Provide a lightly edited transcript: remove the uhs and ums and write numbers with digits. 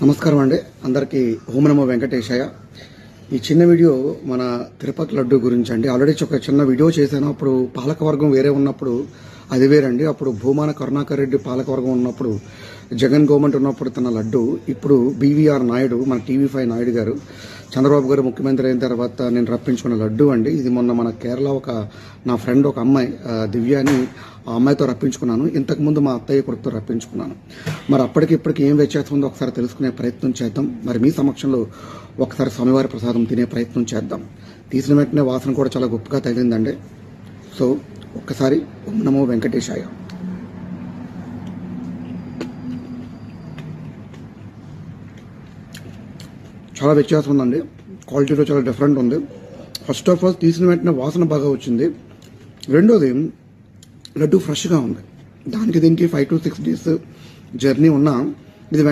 నమస్కారం అండి అందరికీ ఓం నమో వెంకటేశయ్య. ఈ చిన్న వీడియో మన తిరుపతి లడ్డు గురించి అండి. ఆల్రెడీ ఒక చిన్న వీడియో చేశాను. అప్పుడు పాలకవర్గం వేరే ఉన్నప్పుడు అది వేరండి. అప్పుడు భూమాన కరుణాకర్ రెడ్డి పాలకవర్గం ఉన్నప్పుడు, జగన్ గవర్నమెంట్ ఉన్నప్పుడు తన లడ్డు. ఇప్పుడు బీవీఆర్ నాయుడు, మన టీవీ5 నాయుడు గారు, చంద్రబాబు గారు ముఖ్యమంత్రి అయిన తర్వాత నేను రప్పించుకున్న లడ్డు అండి. ఇది మొన్న మన కేరళ నా ఫ్రెండ్ ఒక అమ్మాయి దివ్య అని, ఆ అమ్మాయితో రప్పించుకున్నాను. ఇంతకుముందు మా అత్తయ్య కొడుకుతో రప్పించుకున్నాను. మరి అప్పటికి ఇప్పటికి ఏం వ్యత్యాసం ఉందో ఒకసారి తెలుసుకునే ప్రయత్నం చేద్దాం. మరి మీ సమక్షంలో ఒకసారి స్వామివారి ప్రసాదం తినే ప్రయత్నం చేద్దాం. తీసిన వెంటనే వాసన కూడా చాలా గొప్పగా తగిలిందండి. సో ఒక్కసారి ఓం నమో వెంకటేశాయ. చాలా వ్యత్యాసం ఉందండి. క్వాలిటీలో చాలా డిఫరెంట్ ఉంది. ఫస్ట్ ఆఫ్ ఆల్ తీసిన వెంటనే వాసన బాగా వచ్చింది. రెండోది లడ్డు ఫ్రెష్గా ఉంది. దానికి దీనికి 5 to 6 days జర్నీ ఉన్నా ఇది